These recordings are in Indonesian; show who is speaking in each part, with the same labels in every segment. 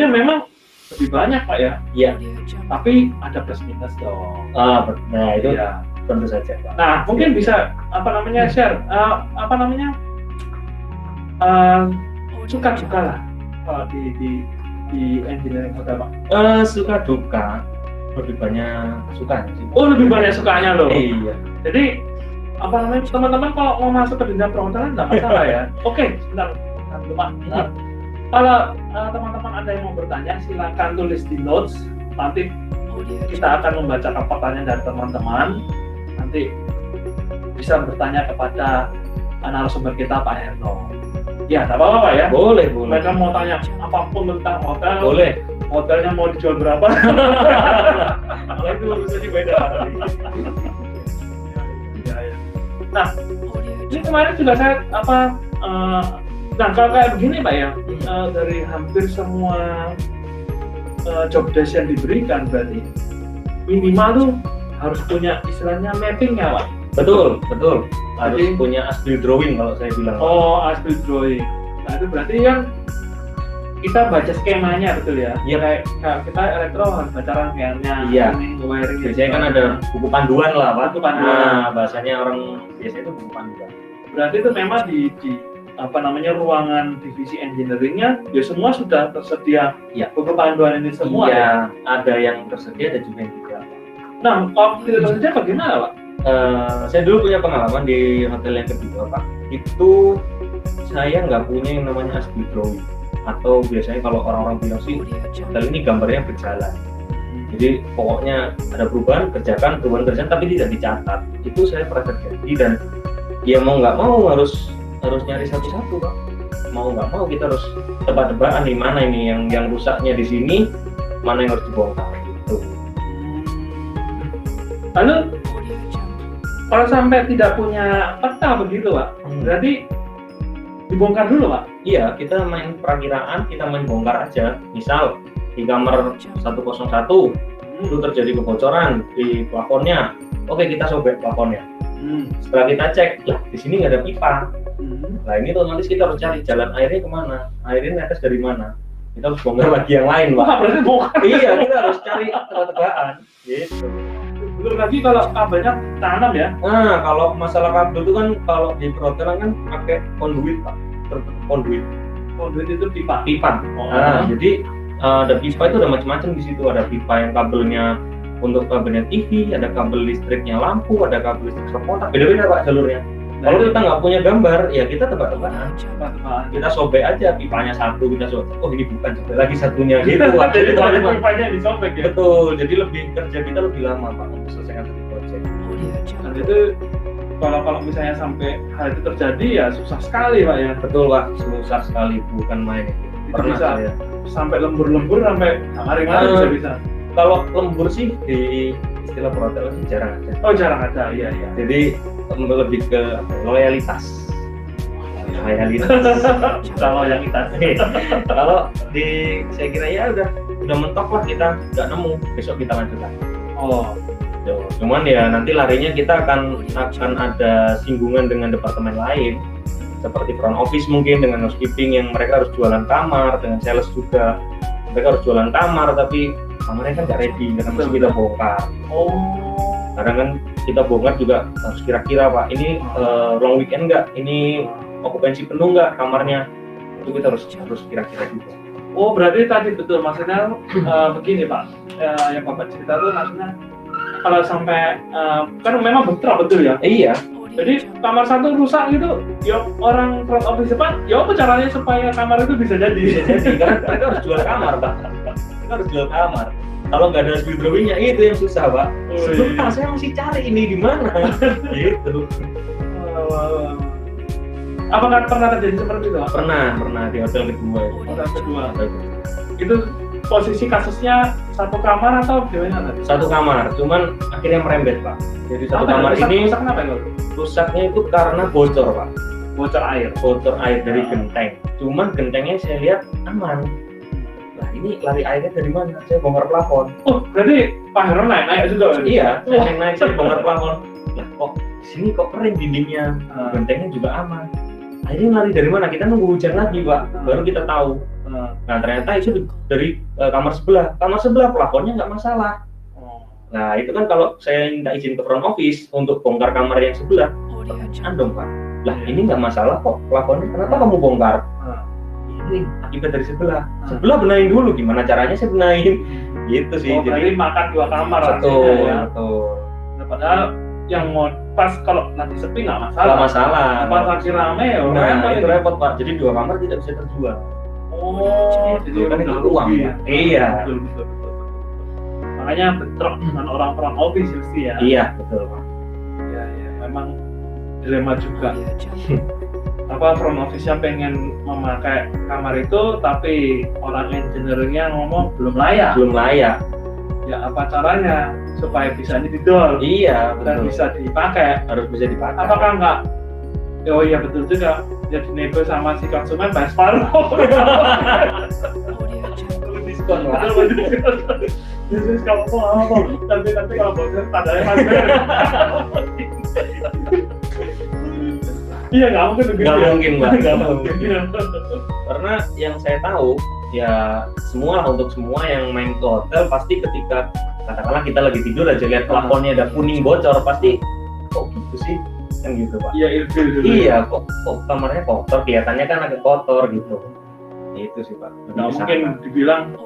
Speaker 1: memang lebih banyak Pak ya.
Speaker 2: Iya.
Speaker 1: Tapi ada plus minus dong.
Speaker 2: Nah itu
Speaker 1: ya.
Speaker 2: Tentu saja Pak.
Speaker 1: Nah mungkin bisa share suka duka lah di engineering hotel Pak.
Speaker 2: Suka duka lebih banyak sukanya sih.
Speaker 1: Oh lebih banyak sukanya loh.
Speaker 2: Iya.
Speaker 1: Jadi teman-teman kalau mau masuk ke dunia perhotelan nggak masalah ya. Oke, sebentar Pak. Kalau teman-teman ada yang mau bertanya silakan tulis di notes. Nanti kita akan membacakan pertanyaan dari teman-teman. Nanti bisa bertanya kepada narasumber kita Pak Herno. Ya, nggak apa-apa Pak ya.
Speaker 2: Boleh.
Speaker 1: Mereka mau tanya apapun tentang hotel.
Speaker 2: Boleh.
Speaker 1: Hotelnya mau dijual berapa? Kalau itu urusannya beda. Nah, ini kemarin juga saya nah kalau kayak begini Pak ya, dari hampir semua job desk yang diberikan berarti minimal tuh harus punya istilahnya mappingnya Pak.
Speaker 2: Betul. Harus punya as built drawing kalau saya bilang.
Speaker 1: Oh, as built drawing. Nah itu berarti kan kita baca skemanya betul ya?
Speaker 2: Iya.
Speaker 1: Kayak kita elektro harus baca rangkaiannya.
Speaker 2: Iya.
Speaker 1: Wiring.
Speaker 2: Biasanya kan ada buku panduan lah Pak.
Speaker 1: Buku panduan.
Speaker 2: Nah, bahasanya orang biasanya itu buku panduan.
Speaker 1: Berarti itu memang di ruangan divisi engineeringnya ya semua sudah tersedia
Speaker 2: ya
Speaker 1: buku panduan ini semua.
Speaker 2: Iya, ada yang tersedia, ada juga yang tidak.
Speaker 1: Nah, kalau tidak tersedia bagaimana Pak?
Speaker 2: Saya dulu punya pengalaman di hotel yang kedua Pak. Itu saya nggak punya yang namanya as built drawing, atau biasanya kalau orang-orang bilang sih hotel ini gambarnya berjalan. Jadi pokoknya ada perubahan kerjakan tapi tidak dicatat. Itu saya pernah terjadi dan ya mau nggak mau harus nyari satu-satu Pak. Mau nggak mau kita harus tebak-tebakan nih mana ini yang rusaknya di sini, mana yang harus dibongkar gitu.
Speaker 1: Lalu kalau sampai tidak punya peta begitu Pak, berarti dibongkar dulu Pak?
Speaker 2: Iya, kita main perakiraan, kita main bongkar aja. Misal di kamar 101 itu terjadi kebocoran di plafonnya. Oke, kita sobek plafonnya. Setelah kita cek, lah di sini nggak ada pipa. Nah ini otomatis kita harus cari jalan airnya kemana, airnya netes dari mana. Kita harus bongkar lagi yang lain Pak.
Speaker 1: Berarti bongkar.
Speaker 2: Iya, kita harus cari tebak-tebakan. Gitu.
Speaker 1: Belum lagi kalau kabelnya tanam ya.
Speaker 2: Nah, kalau masalah kabel itu kan kalau di perhotelan kan pakai conduit Pak. Conduit
Speaker 1: itu pipa.
Speaker 2: Nah, jadi ada pipa itu ada macam-macam di situ. Ada pipa yang kabelnya untuk kabelnya TV, ada kabel listriknya lampu, ada kabel listrik kotak. Beda-beda Pak jalurnya. Kalau kita nggak punya gambar, ya kita tebak-tebakan. Kita sobek aja pipanya satu, kita sobek. Oh ini bukan, sobek lagi satunya gitu.
Speaker 1: Jadi pipanya disobek ya.
Speaker 2: Betul. Jadi kerja kita lebih lama Pak untuk selesaikan satu proyek.
Speaker 1: Dan itu kalau misalnya sampai hal itu terjadi ya susah sekali Pak ya.
Speaker 2: Betul Pak, susah sekali, bukan main itu. Pernah
Speaker 1: bisa
Speaker 2: saya.
Speaker 1: Sampai lembur sampai hari-hari bisa.
Speaker 2: Kalau lembur sih di istilah perhotelan sih jarang ada.
Speaker 1: Oh jarang ada, iya.
Speaker 2: Jadi lebih ke loyalitas. Kalau saya kira ya udah mentok lah, kita nggak nemu, besok kita lanjutkan. Cuman ya nanti larinya kita akan ada singgungan dengan departemen lain, seperti front office mungkin dengan housekeeping yang mereka harus jualan kamar, dengan sales juga mereka harus jualan kamar tapi kamarnya kan nggak ready karena masih kita bongkar. Kadang kan kita bongkar juga harus kira-kira Pak, ini long weekend nggak, ini okupansi penuh nggak kamarnya, itu kita harus kira-kira juga.
Speaker 1: Oh berarti tadi betul maksudnya begini Pak, yang Bapak cerita tuh maksudnya kalau sampai kan memang betul ya.
Speaker 2: Iya.
Speaker 1: Jadi kamar satu rusak gitu, ya orang front office Pak, ya apa caranya supaya kamar itu bisa jadi?
Speaker 2: Karena mereka harus jual kamar Pak. Kita harus jual kamar. Kalau nggak ada build drawing-nya itu yang susah Pak. Sebentar saya masih cari ini di mana. Gitu.
Speaker 1: Apakah pernah terjadi seperti itu?
Speaker 2: Pernah di hotel kedua.
Speaker 1: Hotel kedua. Itu posisi kasusnya satu kamar atau gimana?
Speaker 2: Satu kamar, cuman akhirnya merembet Pak. Jadi satu kamar ini rusaknya itu karena bocor Pak. Bocor air dari genteng. Cuman gentengnya saya lihat aman. Nah ini lari airnya dari mana? Saya bongkar plafon.
Speaker 1: Oh berarti Pak Heron naik juga?
Speaker 2: Iya, saya bongkar plafon. Lah kok sini kok kering dindingnya, gentengnya juga aman. Airnya lari dari mana? Kita nunggu hujan lagi Pak, baru kita tahu. Nah ternyata itu dari kamar sebelah plafonnya nggak masalah. Nah itu kan kalau saya minta izin ke front office untuk bongkar kamar yang sebelah, dong Pak. Lah ini nggak masalah kok plafonnya, kenapa kamu bongkar? Ini akibat dari sebelah benahin dulu, gimana caranya saya benahin? Gitu sih.
Speaker 1: Jadi makan 2 kamar
Speaker 2: betul,
Speaker 1: ya.
Speaker 2: betul.
Speaker 1: Nah, padahal yang mau pas kalau nanti sepi nggak masalah.
Speaker 2: Nggak masalah.
Speaker 1: Pas lagi rame ya.
Speaker 2: Nah itu repot Pak. Jadi 2 kamar tidak bisa terjual.
Speaker 1: Jadi
Speaker 2: kan itu uang ya. Iya.
Speaker 1: Betul. Makanya bentrok dengan orang front office pasti ya.
Speaker 2: Iya betul Pak.
Speaker 1: Ya memang dilema juga. Apa front office-nya pengen memakai kamar itu tapi orang engineering-nya ngomong belum layak. Ya apa caranya supaya bisa didol?
Speaker 2: Iya betul.
Speaker 1: Dan bisa dipakai.
Speaker 2: Harus bisa dipakai.
Speaker 1: Apakah enggak? Oh iya betul juga. Ya dinego sama si konsumen bayar separuh. Diskon lah. Jadi kalau mau tapi kalau bocor tandanya mager. Iya nggak mungkin begitu.
Speaker 2: Nggak mungkin. Karena yang saya tahu ya untuk semua yang main ke hotel pasti ketika katakanlah kita lagi tidur aja lihat plafonnya ada kuning bocor pasti kok gitu sih kan gitu Pak.
Speaker 1: Iya ilfil dulu.
Speaker 2: Iya kok kamarnya kotor, kelihatannya kan agak kotor gitu. Itu sih Pak.
Speaker 1: Nggak mungkin dibilang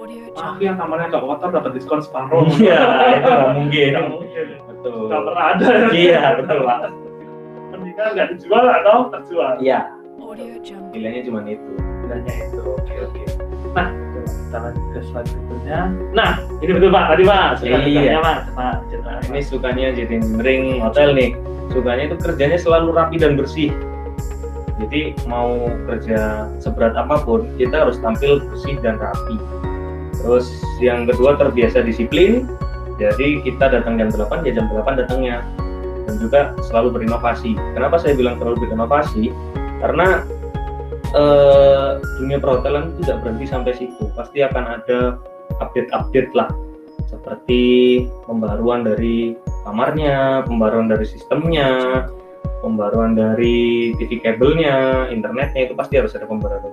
Speaker 1: ya kamarnya nggak kotor dapat diskon separuh.
Speaker 2: Iya itu nggak mungkin. Betul.
Speaker 1: Nggak pernah ada.
Speaker 2: Iya betul Pak.
Speaker 1: Mendingan nggak dijual atau terjual.
Speaker 2: Iya. Pilihannya cuma itu. Oke.
Speaker 1: Nah, kita lanjut ke slide berikutnya. Nah, ini betul Pak, tadi Pak.
Speaker 2: Iya.
Speaker 1: Pak.
Speaker 2: Ini sukanya jadi engineering hotel nih. Sukanya itu kerjanya selalu rapi dan bersih. Jadi mau kerja seberat apapun, kita harus tampil bersih dan rapi. Terus yang kedua terbiasa disiplin. Jadi kita datang jam 8, ya jam 8 datangnya. Dan juga selalu berinovasi. Kenapa saya bilang selalu berinovasi? Karena dunia perhotelan tidak berhenti sampai situ. Pasti akan ada update lah, seperti pembaruan dari kamarnya, pembaruan dari sistemnya, pembaruan dari TV kabelnya, internetnya, itu pasti harus ada pembaruan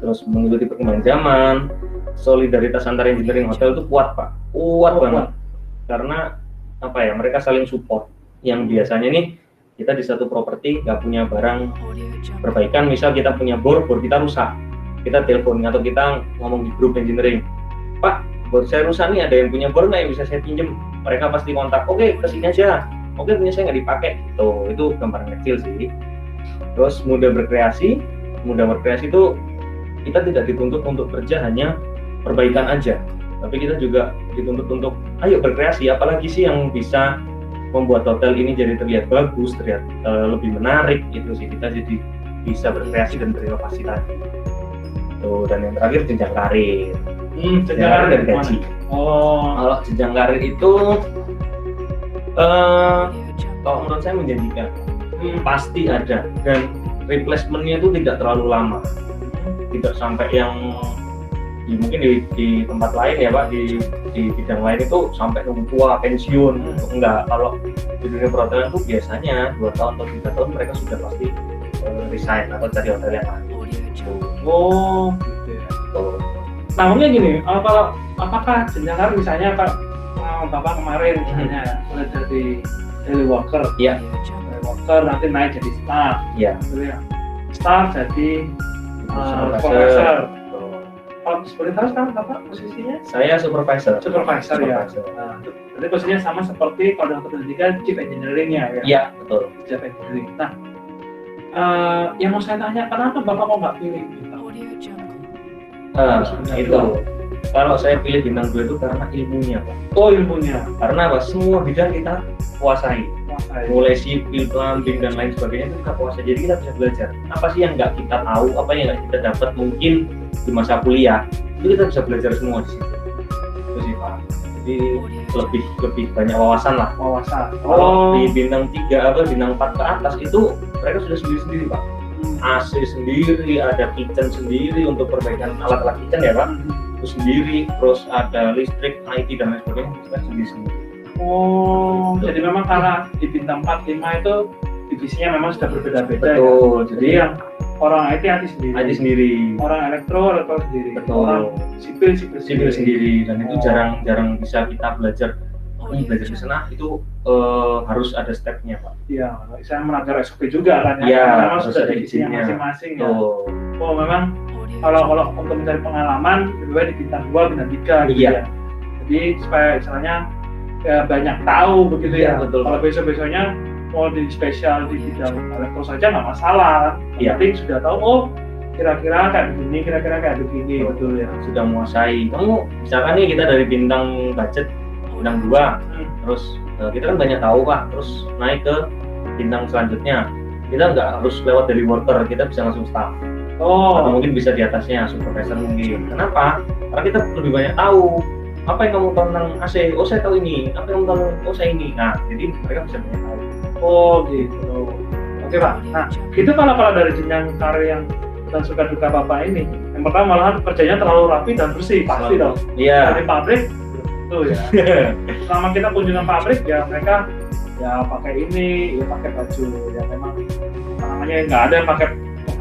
Speaker 2: terus mengikuti perkembangan zaman. Solidaritas antar engineering hotel itu kuat Pak, banget. Karena mereka saling support. Yang biasanya nih kita di satu properti nggak punya barang perbaikan, misal kita punya bor kita rusak, kita telepon atau kita ngomong di grup engineering, Pak bor saya rusak nih, ada yang punya bor nggak yang bisa saya pinjem? Mereka pasti kontak, oke kesini aja, oke punya saya nggak dipakai. Itu gambaran kecil sih. Terus mudah berkreasi itu kita tidak dituntut untuk kerja hanya perbaikan aja, tapi kita juga dituntut untuk ayo berkreasi, apalagi sih yang bisa membuat hotel ini jadi terlihat bagus, terlihat lebih menarik. Itu sih, kita jadi bisa berkreasi dan berinovasi tadi. Dan yang terakhir jenjang karir. Jenjang karir dan gaji. Kalau jenjang karir itu kalau menurut saya menjanjikan. Pasti ada, dan replacementnya itu tidak terlalu lama. Tidak sampai yang mungkin di tempat lain ya Pak, di bidang lain itu sampai nunggu tua pensiun. Enggak, kalau di dunia perhotelan itu biasanya 2 tahun atau 3 tahun mereka sudah pasti resign atau cari hotel yang lain.
Speaker 1: Gitu ya. Nah mungkin gini, apakah jenjang karir misalnya Bapak kemarin misalnya mulai dari daily worker, daily worker nanti naik jadi staff, staff jadi supervisor. Kalau seperti tahu sekarang Bapak posisinya?
Speaker 2: Saya supervisor
Speaker 1: ya. Nah, jadi posisinya sama seperti kalau dalam pendidikan chief engineering-nya ya?
Speaker 2: Iya, betul.
Speaker 1: Chief engineering. Nah, yang mau saya tanya, kenapa Bapak kok nggak pilih bintang?
Speaker 2: Itu. Kalau saya pilih bintang 2 itu karena ilmunya Pak.
Speaker 1: Ilmunya.
Speaker 2: Karena semua bidang kita kuasai. Mulai sipil, plumbing dan lain sebagainya itu kita kuasai. Jadi kita bisa belajar. Apa sih yang nggak kita tahu, apa yang nggak kita dapat mungkin di masa kuliah, itu kita bisa belajar semua di situ. Itu sih Pak. Jadi lebih banyak wawasan lah. Kalau di bintang 3 atau bintang 4 ke atas itu mereka sudah sendiri Pak. AC sendiri, ada kitchen sendiri untuk perbaikan alat-alat kitchen ya Pak. Itu sendiri, terus ada listrik, IT dan lain sebagainya, kita sendiri.
Speaker 1: Jadi memang karena di bintang 4, 5 itu divisinya memang sudah berbeda-beda.
Speaker 2: Betul.
Speaker 1: Jadi yang Orang IT sendiri.
Speaker 2: IT sendiri.
Speaker 1: Orang elektro sendiri.
Speaker 2: Betul.
Speaker 1: Orang sipil
Speaker 2: sendiri. Dan itu jarang bisa kita belajar di sana itu harus ada stepnya Pak.
Speaker 1: Iya, saya melanggar SOP juga kan ya.
Speaker 2: Iya,
Speaker 1: memang
Speaker 2: harus
Speaker 1: sudah
Speaker 2: ada
Speaker 1: di
Speaker 2: izinnya
Speaker 1: masing-masing ya.
Speaker 2: Oh.
Speaker 1: Oh memang kalau untuk mencari pengalaman lebih baik di bintang 2, bintang 3 gitu
Speaker 2: Iya.
Speaker 1: ya. Jadi supaya istilahnya ya, banyak tahu begitu
Speaker 2: Iya,
Speaker 1: ya.
Speaker 2: betul.
Speaker 1: Kalau besok-besoknya mau di spesial di bidang elektro saja nggak masalah.
Speaker 2: Iya.
Speaker 1: Tapi sudah tahu kira-kira kayak begini, betul ya.
Speaker 2: Sudah menguasai. Kamu misalkan nih kita dari bintang budget bintang 2, terus kita kan banyak tahu Pak, terus naik ke bintang selanjutnya. Kita nggak harus lewat dari worker, kita bisa langsung staff. Atau mungkin bisa di atasnya, supervisor mungkin. Kenapa? Karena kita lebih banyak tahu. Apa yang kamu tahu tentang AC? Oh saya tahu ini. Apa yang kamu tahu? Oh saya ini. Nah, jadi mereka bisa banyak tahu.
Speaker 1: Oh gitu. Oke Pak. Nah, itu kalau dari jenjang karir yang dan suka duka Bapak ini, yang pertama malahan kerjanya terlalu rapi dan bersih, pasti dong.
Speaker 2: Iya.
Speaker 1: Dari pabrik, betul ya. Selama kita kunjungan pabrik ya mereka ya pakai ini, ya pakai baju ya memang namanya nggak ada yang pakai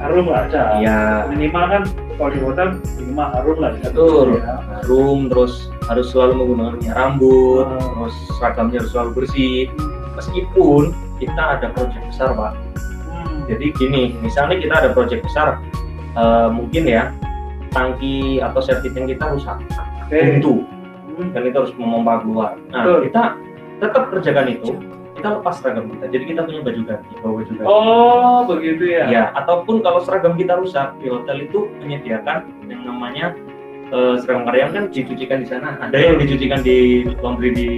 Speaker 1: harum nggak ada.
Speaker 2: Iya.
Speaker 1: Minimal kan kalau di hotel minimal harum lah.
Speaker 2: Betul.
Speaker 1: Ya.
Speaker 2: Harum, terus harus selalu menggunakan minyak rambut, terus seragamnya harus selalu bersih. Meskipun kita ada proyek besar Pak. Jadi gini, misalnya kita ada proyek besar, mungkin ya tangki atau septic tank kita rusak, buntu, dan kita harus memompa keluar. Nah, kita tetap kerjakan itu. Kita lepas seragam kita, jadi kita punya baju ganti, bawa baju ganti.
Speaker 1: Oh, begitu ya?
Speaker 2: Ya, ataupun kalau seragam kita rusak, di hotel itu menyediakan yang namanya seragam karyawan kan dicucikan di sana. Ada yang dicucikan di laundry di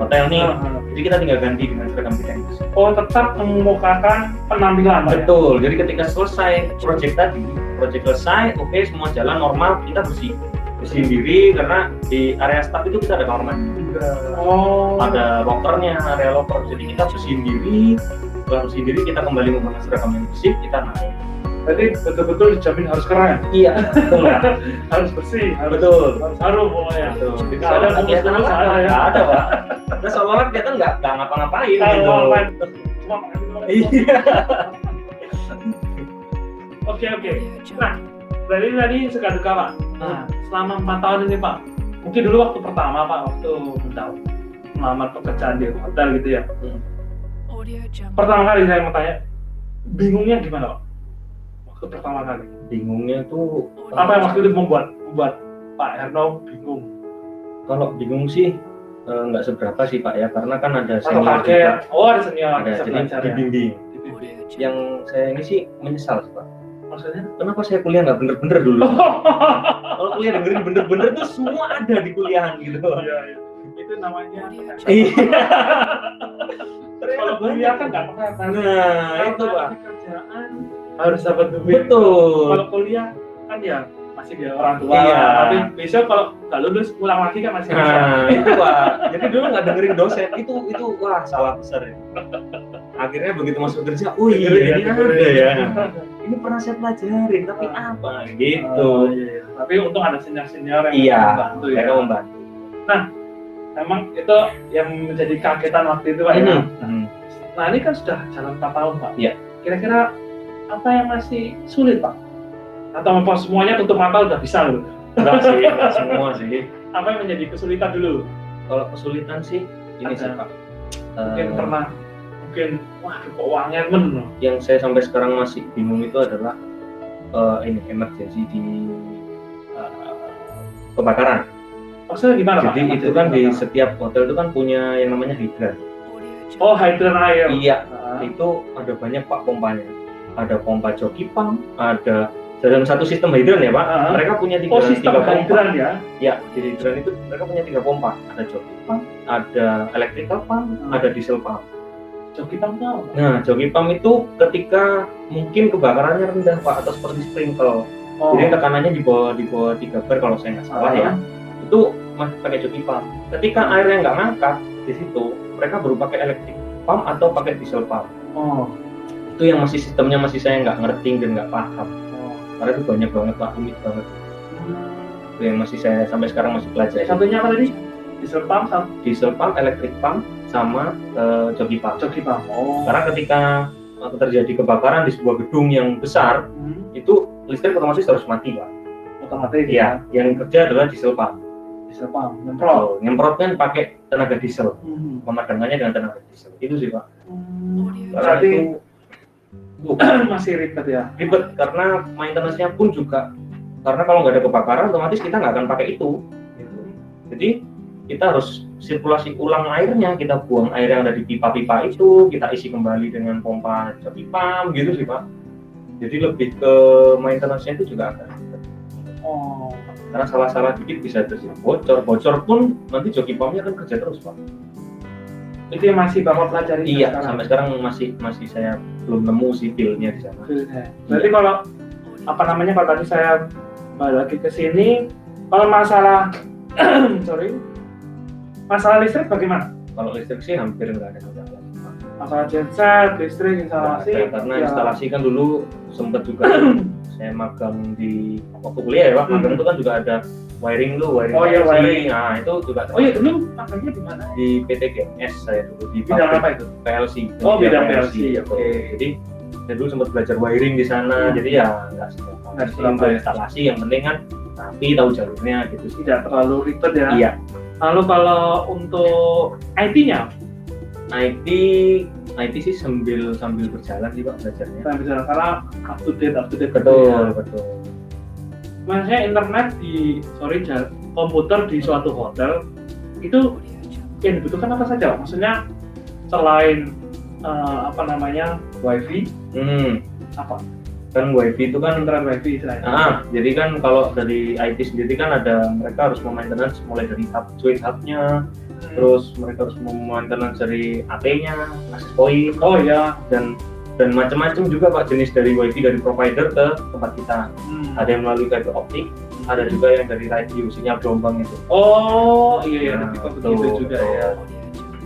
Speaker 2: hotel nih, jadi kita tinggal ganti dengan seragam kita.
Speaker 1: Oh, tetap mengemukakan penampilan.
Speaker 2: Betul, jadi ketika selesai proyek selesai, oke, semua jalan normal, kita bersihin diri karena di area staff itu kita ada kamar mandi. Ada lokernya, area loker, jadi kita bersihin diri, kita kembali menggunakan seragam yang bersih, kita naik.
Speaker 1: Berarti betul-betul dijamin harus keren.
Speaker 2: Iya, betul.
Speaker 1: Harus bersih,
Speaker 2: betul.
Speaker 1: Harus harum pokoknya.
Speaker 2: Betul.
Speaker 1: Tidak ada kegiatan
Speaker 2: apa ya? Nggak ada Pak. Nah, seolah-olah kita nggak ngapa-ngapain gitu.
Speaker 1: Cuma
Speaker 2: Iya.
Speaker 1: Oke. Nah, berarti tadi suka duka Pak. Nah, selama 4 tahun ini Pak, mungkin dulu waktu pertama Pak, waktu melamar pekerjaan di hotel gitu ya. Pertama kali saya mau tanya, bingungnya gimana Pak? Waktu pertama kali.
Speaker 2: Bingungnya tuh
Speaker 1: apa yang waktu itu membuat Pak Herno bingung?
Speaker 2: Kalau bingung sih nggak seberapa sih Pak ya, karena kan ada
Speaker 1: senior juga. Oh, ada senior.
Speaker 2: Ada, jadi dibimbing. Yang saya ini sih menyesal sih Pak.
Speaker 1: Maksudnya?
Speaker 2: Kenapa saya kuliah nggak bener-bener dulu? Kalau kuliah dengerin bener-bener tuh semua ada di kuliahan gitu.
Speaker 1: Iya. Itu namanya.
Speaker 2: Iya.
Speaker 1: Kalau kuliah kan nggak pernah.
Speaker 2: Nah, itu Pak.
Speaker 1: Kerjaan harus dapat duit.
Speaker 2: Betul.
Speaker 1: Kalau kuliah kan ya masih dia orang tua.
Speaker 2: Iya.
Speaker 1: Tapi besok kalau nggak lulus ulang lagi kan masih bisa.
Speaker 2: Nah, itu Pak. Jadi dulu nggak dengerin dosen. Itu wah salah besar ya. Akhirnya begitu masuk kerja, iya ini ada ya. Ini pernah saya pelajarin, tapi apa gitu.
Speaker 1: Iya. Tapi untung ada senior-senior
Speaker 2: yang
Speaker 1: membantu ya.
Speaker 2: Mereka membantu.
Speaker 1: Nah, memang itu yang menjadi kagetan waktu itu Pak ya. Nah, ini kan sudah jalan 4 tahun Pak.
Speaker 2: Iya.
Speaker 1: Kira-kira apa yang masih sulit Pak? Atau memang semuanya tutup mata udah bisa loh?
Speaker 2: Enggak sih, enggak semua sih.
Speaker 1: Apa yang menjadi kesulitan dulu?
Speaker 2: Kalau kesulitan sih, ini sih Pak.
Speaker 1: Mungkin wah keuangan men.
Speaker 2: Yang saya sampai sekarang masih bingung itu adalah ini emergency di kebakaran.
Speaker 1: Maksudnya gimana Pak?
Speaker 2: Jadi itu kan di setiap hotel itu kan punya yang namanya hidran.
Speaker 1: Oh, hidran air.
Speaker 2: Iya, itu ada banyak Pak pompanya. Ada pompa joki pump, ada dalam satu sistem hidran ya Pak. Mereka punya tiga
Speaker 1: sistem
Speaker 2: pompa.
Speaker 1: Hidran ya?
Speaker 2: Ya, di hidran itu mereka punya 3 pompa. Ada joki pump, ada electrical pump, ada diesel pump.
Speaker 1: Joki pump itu apa?
Speaker 2: Nah, joki pump itu ketika mungkin kebakarannya rendah Pak, atau seperti sprinkle. Jadi tekanannya di bawah 3 bar kalau saya nggak salah ya. Itu masih pakai joki pump. Ketika airnya nggak ngangkat di situ, mereka baru pakai electric pump atau pakai diesel pump. Itu yang masih sistemnya masih saya nggak ngerti dan nggak paham. Karena itu banyak banget Pak, rumit banget. Itu yang masih saya sampai sekarang masih pelajari.
Speaker 1: Satunya apa tadi? Diesel pump,
Speaker 2: electric pump, sama joki pump.
Speaker 1: Joki pump.
Speaker 2: Karena ketika terjadi kebakaran di sebuah gedung yang besar, itu listrik otomatis harus mati, Pak.
Speaker 1: Otomatis
Speaker 2: Iya, yang kerja adalah diesel pump.
Speaker 1: Diesel pump, nyemprot.
Speaker 2: Nyemprot kan pakai tenaga diesel, pemadamkannya dengan tenaga diesel. Itu sih, Pak.
Speaker 1: Berarti
Speaker 2: itu
Speaker 1: masih ribet ya?
Speaker 2: ribet karena maintenance-nya pun juga, karena kalau nggak ada kebakaran otomatis kita nggak akan pakai itu. Gitu. Jadi kita harus sirkulasi ulang airnya, kita buang air yang ada di pipa-pipa itu, kita isi kembali dengan pompa joki pump gitu sih, Pak. Jadi lebih ke maintenance-nya itu juga agak ribet. Karena salah-salah dikit bisa terjadi bocor pun nanti joki pumpnya akan kerja terus, Pak.
Speaker 1: Itu yang masih Bapak pelajari?
Speaker 2: Iya, sampai sekarang masih saya belum nemu sih feel-nya di sana.
Speaker 1: Berarti kalau kalau tadi saya balik lagi ke sini, kalau masalah masalah listrik bagaimana?
Speaker 2: Kalau listrik sih hampir nggak ada masalah.
Speaker 1: Masalah genset, listrik, instalasi?
Speaker 2: Karena instalasi kan dulu sempat juga saya magang di waktu kuliah ya, Pak. Magang itu kan juga ada wiring PLC.
Speaker 1: Wiring.
Speaker 2: Nah, itu juga.
Speaker 1: Dulu magangnya di mana?
Speaker 2: Di PT GMS saya dulu di
Speaker 1: bidang apa itu?
Speaker 2: PLC.
Speaker 1: Bidang PLC. Oke.
Speaker 2: Jadi saya dulu sempat belajar wiring di sana. Jadi ya nggak seberapa instalasi, yang penting kan tapi tahu jalurnya gitu sih.
Speaker 1: Tidak terlalu ribet ya.
Speaker 2: Iya.
Speaker 1: Lalu kalau untuk IT-nya?
Speaker 2: IT sih sambil berjalan sih, Pak, belajarnya.
Speaker 1: Berjalan karena up to date.
Speaker 2: Betul.
Speaker 1: Maksudnya internet komputer di suatu hotel itu yang dibutuhkan apa saja? Maksudnya selain wifi, apa?
Speaker 2: Kan wifi itu kan
Speaker 1: internet wifi istilahnya.
Speaker 2: Jadi kan kalau dari IT sendiri kan mereka harus memaintenance mulai dari switch hubnya, terus mereka harus memaintenance dari AT-nya, access point.
Speaker 1: Oh ya.
Speaker 2: Dan macam-macam juga, Pak, jenis dari wifi dari provider ke tempat kita. Ada yang melalui fiber optik, ada juga yang dari radio, sinyal gelombang itu.
Speaker 1: Oh iya, begitu juga ya.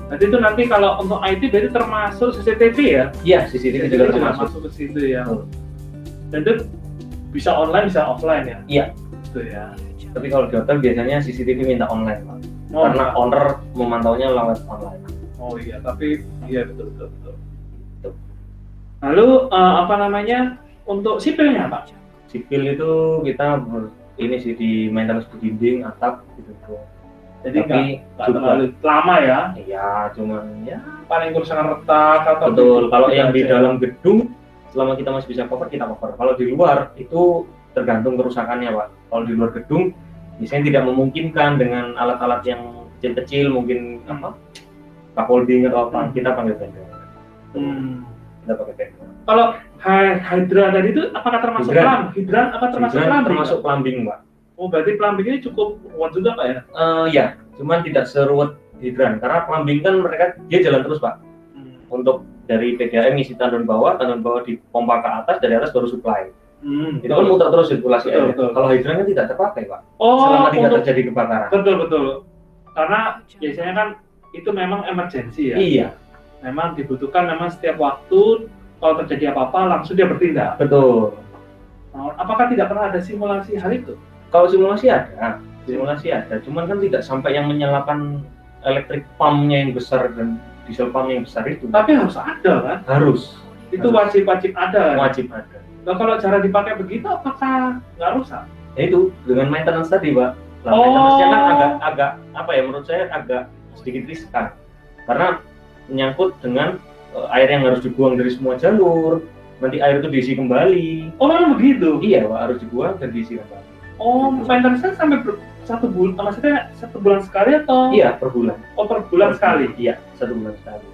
Speaker 1: Berarti itu nanti kalau untuk IT berarti termasuk CCTV ya?
Speaker 2: Iya, CCTV juga termasuk
Speaker 1: ke situ ya. Dan itu bisa online bisa offline ya?
Speaker 2: Iya.
Speaker 1: Itu ya.
Speaker 2: Tapi kalau di hotel biasanya CCTV minta online, Pak. Karena owner memantaunya lewat online.
Speaker 1: Oh iya, tapi iya betul. Lalu untuk sipilnya, Pak?
Speaker 2: Sipil itu kita di maintenance di dinding, atap gitu.
Speaker 1: Jadi nggak terlalu lama ya?
Speaker 2: Iya, cuman ya
Speaker 1: paling kerusakan retak atau
Speaker 2: betul. Kalau yang di dalam gedung selama kita masih bisa cover, kita cover. Kalau di luar itu tergantung kerusakannya, Pak. Kalau di luar gedung biasanya tidak memungkinkan dengan alat-alat yang kecil-kecil, mungkin scaffolding atau apa, kita panggil vendor. Kita pakai vendor.
Speaker 1: Kalau hydra tadi itu apakah termasuk hidran?
Speaker 2: Termasuk plumbing, Pak.
Speaker 1: Oh, berarti plumbing ini cukup ruwet juga, Pak ya?
Speaker 2: Ya, cuman tidak seruwet hidran karena plumbing kan dia jalan terus, Pak. Untuk dari PDAM ngisi tandon bawah dipompa ke atas, dari atas baru supply. Itu kan muter terus sirkulasi air. Kalau hidran kan tidak terpakai, Pak. Selama tidak terjadi kebakaran.
Speaker 1: Betul. Karena biasanya kan itu memang emergensi ya.
Speaker 2: Iya.
Speaker 1: Memang dibutuhkan setiap waktu kalau terjadi apa-apa langsung dia bertindak.
Speaker 2: Betul.
Speaker 1: Apakah tidak pernah ada simulasi hal itu?
Speaker 2: Kalau simulasi ada, cuman kan tidak sampai yang menyalakan electric pump-nya yang besar dan diesel pump yang besar itu.
Speaker 1: Tapi harus ada kan?
Speaker 2: Harus.
Speaker 1: Itu wajib ada.
Speaker 2: Wajib ada.
Speaker 1: Nah, kalau cara dipakai begitu apakah nggak rusak?
Speaker 2: Ya itu dengan maintenance tadi, Pak. Maintenance-nya kan agak menurut saya agak sedikit riskan. Karena menyangkut dengan air yang harus dibuang dari semua jalur, nanti air itu diisi kembali.
Speaker 1: Oh, memang begitu?
Speaker 2: Iya, Pak, harus dibuang dan diisi kembali.
Speaker 1: Oh, maintenance-nya sampai 1 bulan, maksudnya 1 bulan sekali atau?
Speaker 2: Iya, per bulan.
Speaker 1: Oh, per bulan sekali?
Speaker 2: Iya, 1 bulan sekali.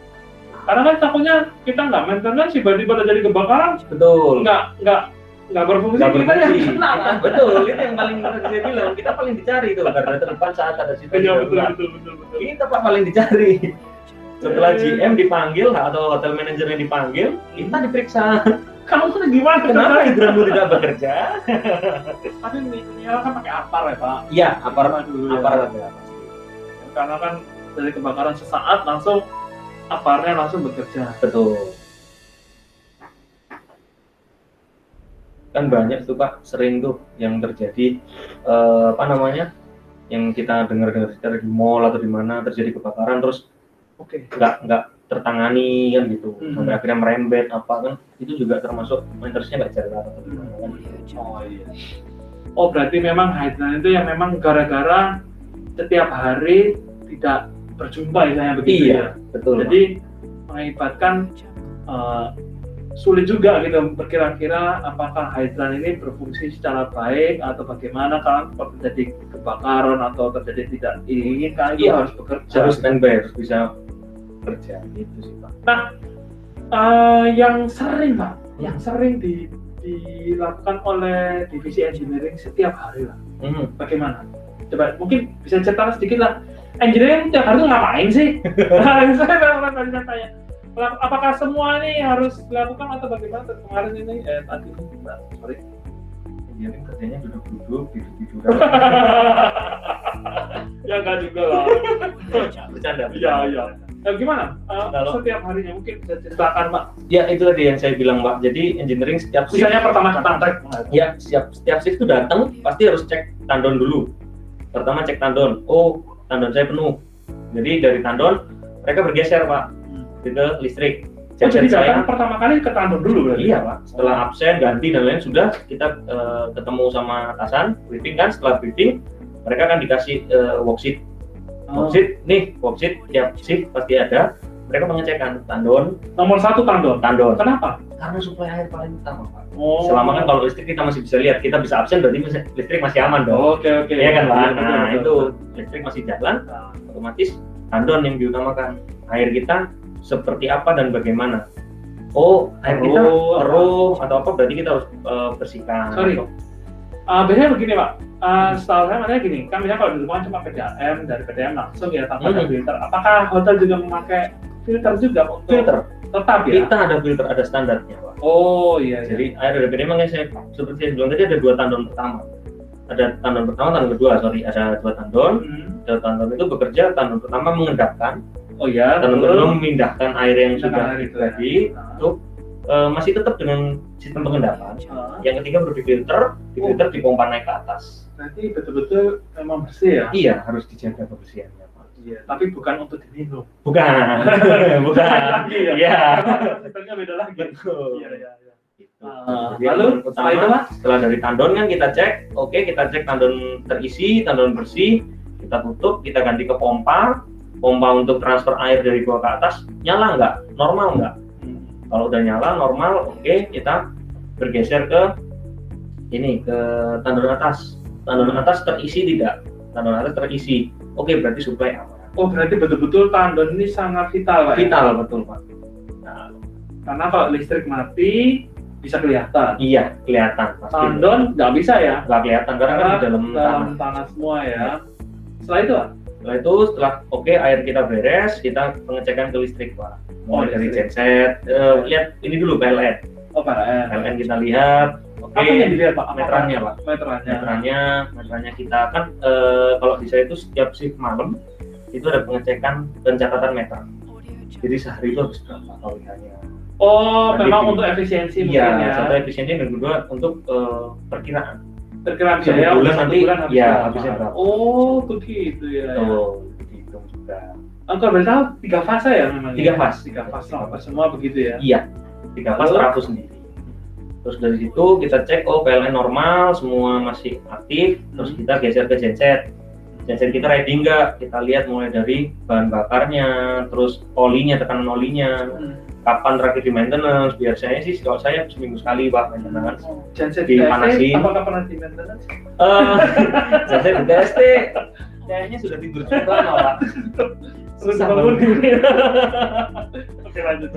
Speaker 1: Karena kan takutnya kita nggak maintenance, tiba-tiba terjadi kebakaran.
Speaker 2: Betul.
Speaker 1: Nggak berfungsi. Kita yang kena.
Speaker 2: Betul, itu yang paling saya bilang, kita paling dicari itu karena terdepan saat ada situasi.
Speaker 1: Iya, betul.
Speaker 2: Kita paling dicari. Setelah GM dipanggil atau hotel manajernya dipanggil, kita diperiksa.
Speaker 1: Kamu tuh gimana?
Speaker 2: Kenapa hidranmu tidak bekerja?
Speaker 1: Tapi minimal kan pakai apar ya, Pak?
Speaker 2: Iya, apar dulu.
Speaker 1: Karena kan dari kebakaran sesaat langsung aparnya langsung bekerja.
Speaker 2: Betul. Kan banyak tuh, Pak, sering tuh yang terjadi yang kita dengar di mall atau di mana terjadi kebakaran terus nggak tertangani kan gitu, sampai akhirnya merembet apa kan, itu juga termasuk maintenance-nya nggak jalan atau gimana kan gitu.
Speaker 1: Oh iya. Oh berarti memang hydran itu yang memang gara-gara setiap hari tidak berjumpa misalnya begitu ya.
Speaker 2: Betul.
Speaker 1: Jadi mengakibatkan sulit juga gitu kira-kira apakah hydran ini berfungsi secara baik atau bagaimana kalau terjadi kebakaran atau terjadi tidak diinginkan itu harus bekerja.
Speaker 2: Harus standby, harus bisa kerja gitu sih Pak.
Speaker 1: Nah, yang sering Pak, yang sering dilakukan oleh divisi engineering setiap hari lah. Bagaimana? Coba mungkin bisa cerita sedikit lah. Engineering tiap hari itu ngapain sih? Saya tanya. Apakah semua ini harus dilakukan atau bagaimana? Kemarin ini tadi sorry.
Speaker 2: Engineering kerjanya duduk-duduk, tidur-tidur.
Speaker 1: Ya enggak juga lah.
Speaker 2: Bercanda.
Speaker 1: Iya. Nah, gimana? Setiap harinya mungkin bisa ceritakan Pak.
Speaker 2: Ya itu tadi yang saya bilang Pak. Jadi engineering setiap shift.
Speaker 1: Misalnya pertama datang trek.
Speaker 2: Ya setiap shift itu datang pasti harus cek tandon dulu. Pertama cek tandon. Oh tandon saya penuh. Jadi dari tandon mereka bergeser Pak ke listrik.
Speaker 1: Jadi datang pertama kali ke tandon dulu berarti?
Speaker 2: Iya Pak. Setelah absen ganti dan lain sudah kita ketemu sama atasan briefing kan. Setelah briefing mereka akan dikasih worksheet. Worksheet tiap shift pasti ada. Mereka mengecekkan tandon.
Speaker 1: Nomor 1 tandon. Kenapa?
Speaker 2: Karena suplai air paling utama Pak. Selama kan kalau listrik kita masih bisa lihat, kita bisa absen berarti listrik masih aman dong.
Speaker 1: Oke.
Speaker 2: Iya kan Pak. Nah
Speaker 1: betul.
Speaker 2: itu listrik masih jalan, otomatis tandon yang diutamakan. Air kita seperti apa dan bagaimana? Oh air kita keruh atau apa berarti kita harus bersihkan.
Speaker 1: Sorry. Biasanya begini Pak. Setahu saya makanya gini, kan misalnya kalau di rumah cuma PDAM, dari PDAM langsung ya tanpa ada filter. Apakah hotel juga memakai filter juga?
Speaker 2: Filter.
Speaker 1: Tetap ya?
Speaker 2: Kita ada filter, ada standarnya Pak.
Speaker 1: Oh iya.
Speaker 2: Jadi air dari PDAM makanya saya seperti yang bilang tadi ada 2 tandon pertama. Ada tandon pertama, tandon kedua, ada 2 tandon. Tandon itu bekerja, tandon pertama mengendapkan.
Speaker 1: Oh iya.
Speaker 2: Tandon kedua memindahkan air yang sudah tadi untuk masih tetap dengan sistem pengendapan. Yang ketiga baru difilter, dipompa naik ke atas.
Speaker 1: Berarti betul-betul memang bersih ya?
Speaker 2: Iya, harus dijaga kebersihannya Pak.
Speaker 1: Iya, tapi bukan untuk diminum.
Speaker 2: Bukan. Iya.
Speaker 1: Sistemnya beda lagi.
Speaker 2: Betul.
Speaker 1: Iya.
Speaker 2: Lalu setelah dari tandon kan kita cek, kita cek tandon terisi, tandon bersih, kita tutup, kita ganti ke pompa untuk transfer air dari bawah ke atas, nyala nggak? Normal nggak? Kalau udah nyala normal, kita bergeser ke tandon atas. Tandon atas terisi tidak? Tandon atas terisi. Berarti suplai aman.
Speaker 1: Oh berarti betul-betul tandon ini sangat vital Pak?
Speaker 2: Vital betul Pak.
Speaker 1: Nah, karena kalau listrik mati bisa kelihatan.
Speaker 2: Iya kelihatan. Pasti.
Speaker 1: Tandon nggak bisa ya?
Speaker 2: Nggak kelihatan karena kan di dalam
Speaker 1: tanah semua ya. Setelah itu
Speaker 2: setelah air kita beres, kita pengecekan ke listrik Pak. Mulai dari genset, lihat ini dulu PLN. PLN kita lihat.
Speaker 1: Apa yang dilihat Pak?
Speaker 2: Meterannya Pak. Meterannya kita kan kalau di saya itu setiap shift malam itu ada pengecekan dan catatan meter. Jadi sehari itu harus berapa kaliannya.
Speaker 1: Memang untuk efisiensi mungkin ya.
Speaker 2: Satu efisiensi dan kedua untuk perkiraan
Speaker 1: biaya
Speaker 2: bulan nanti
Speaker 1: habisnya berapa. Begitu ya.
Speaker 2: Dihitung juga.
Speaker 1: Kalau boleh tahu 3 fase ya memang.
Speaker 2: 3 fase.
Speaker 1: 3 fase semua begitu ya.
Speaker 2: Iya. 3 fase terapu sendiri. Terus dari situ kita cek PLN normal, semua masih aktif, terus kita geser ke genset. Genset kita ready nggak? Kita lihat mulai dari bahan bakarnya, terus olinya, tekanan olinya. Kapan terakhir di maintenance? Biasanya sih kalau saya seminggu sekali Pak maintenance.
Speaker 1: Genset
Speaker 2: dipanasin.
Speaker 1: Apakah pernah di maintenance?
Speaker 2: Genset di TST kayaknya sudah tidur cukup lama Pak.
Speaker 1: Terus bangun diri. Oke lanjut.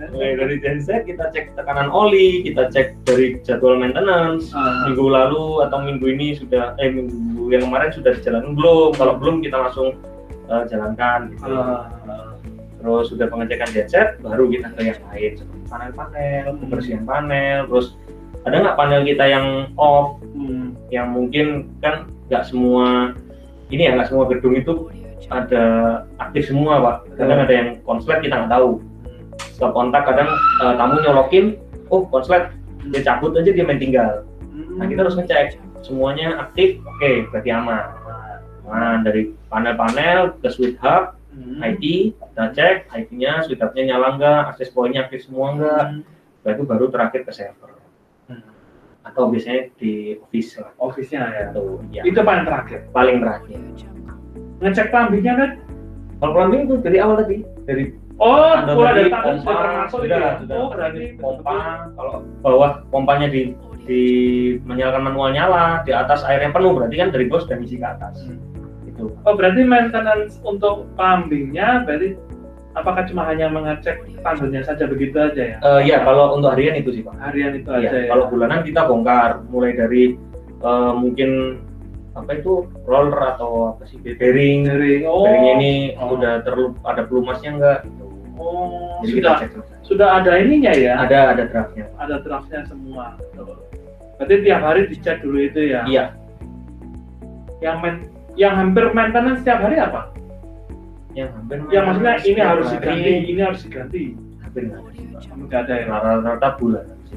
Speaker 2: Mulai dari genset kita cek tekanan oli, kita cek dari jadwal maintenance. Minggu lalu atau minggu ini sudah minggu yang kemarin sudah dijalankan belum? Kalau belum kita langsung jalankan gitu. Terus sudah pengecekan genset, baru kita ke yang lain seperti panel-panel, pembersihan panel, terus ada nggak panel kita yang off, yang mungkin kan nggak semua gedung itu ada aktif semua Pak. Kadang ada yang konslet kita nggak tahu. Setelah kontak kadang tamu nyolokin, konslet dia cabut aja dia main tinggal. Nah kita harus ngecek semuanya aktif, berarti aman. Nah dari panel-panel ke switch hub IT, kita cek IP-nya, switch-nya nyala nggak, akses point-nya aktif semua nggak, setelah itu baru terakhir ke server. Atau biasanya di office lah.
Speaker 1: Office-nya ya.
Speaker 2: Tuh, ya.
Speaker 1: Itu paling terakhir.
Speaker 2: Paling terakhir.
Speaker 1: Ngecek plumbingnya kan?
Speaker 2: Kalau plumbing itu dari awal tadi, dari
Speaker 1: mulai dari tangan
Speaker 2: pompa,
Speaker 1: sudah termasuk itu ya?
Speaker 2: sudah
Speaker 1: Berarti
Speaker 2: pompa. Kalau bawah pompanya di menyalakan manual nyala, di atas air yang penuh, berarti kan dari bawah sudah ngisi ke atas. Itu.
Speaker 1: Oh, berarti maintenance untuk plumbingnya berarti apakah cuma hanya mengecek tandanya saja begitu aja ya?
Speaker 2: Ya, kalau untuk harian itu sih Pak.
Speaker 1: Harian itu
Speaker 2: Iya,
Speaker 1: aja ya.
Speaker 2: kalau bulanan kita bongkar, mulai dari mungkin apa itu roller atau apa sih bearing ini udah ada pelumasnya enggak?
Speaker 1: Oh,
Speaker 2: jadi kita cek terus.
Speaker 1: Sudah ada ininya ya?
Speaker 2: Ada draftnya.
Speaker 1: Ada draftnya semua. Berarti tiap hari dicek dulu itu ya?
Speaker 2: Iya.
Speaker 1: Yang hampir maintenance setiap hari apa?
Speaker 2: Yang hampir.
Speaker 1: Yang maksudnya ini harus diganti, ini harus diganti.
Speaker 2: Hampir nggak
Speaker 1: ada ya?
Speaker 2: Rata-rata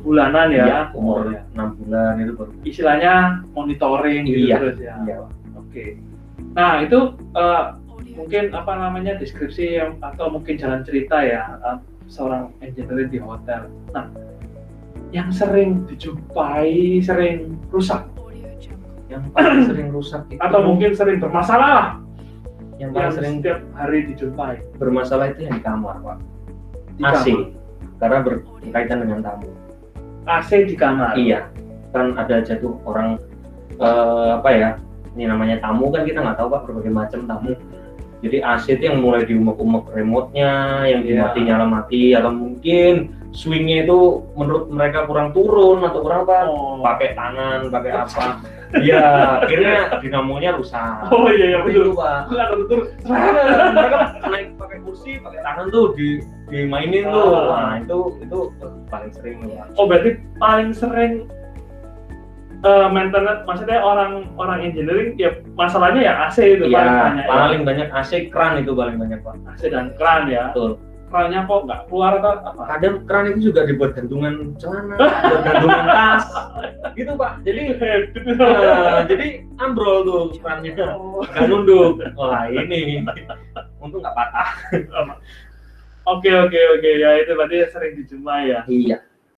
Speaker 1: bulanan ya?
Speaker 2: Iya, umur 6 bulan itu baru.
Speaker 1: Istilahnya monitoring gitu terus ya?
Speaker 2: Iya.
Speaker 1: Oke. Nah itu mungkin apa namanya deskripsi atau mungkin jalan cerita ya seorang engineer di hotel. Nah, yang sering dijumpai sering rusak.
Speaker 2: Yang paling sering rusak itu
Speaker 1: atau mungkin sering bermasalah lah.
Speaker 2: Yang paling sering
Speaker 1: setiap hari dijumpai.
Speaker 2: Bermasalah itu yang di kamar, Pak.
Speaker 1: Di
Speaker 2: AC.
Speaker 1: Kamar.
Speaker 2: Karena berkaitan dengan tamu.
Speaker 1: AC di kamar.
Speaker 2: Iya. Kan ada jatuh orang apa ya? Ini namanya tamu kan kita nggak tahu Pak berbagai macam tamu. Jadi AC itu yang mulai diumek-umek remote-nya, yang dimati nyala mati, atau mungkin swing-nya itu menurut mereka kurang turun atau kurang apa, pakai tangan, pakai apa. Iya, akhirnya dinamonya rusak.
Speaker 1: Oh iya betul
Speaker 2: Pak.
Speaker 1: Betul.
Speaker 2: Mereka naik pakai kursi, pakai tangan tuh dimainin tuh. Nah, itu paling sering Pak.
Speaker 1: Oh, berarti paling sering maintenance, maksudnya orang engineering ya masalahnya ya AC itu
Speaker 2: paling banyak AC, kran itu paling banyak Pak.
Speaker 1: AC dan kran ya.
Speaker 2: Betul.
Speaker 1: Krannya kok nggak keluar atau apa?
Speaker 2: Kadang kran itu juga dibuat gantungan celana, buat gantungan tas, gitu Pak. Jadi ambrol tuh krannya, nggak nunduk. Wah ini untung nggak patah.
Speaker 1: Oke ya itu berarti sering dijumpai ya.
Speaker 2: Iya.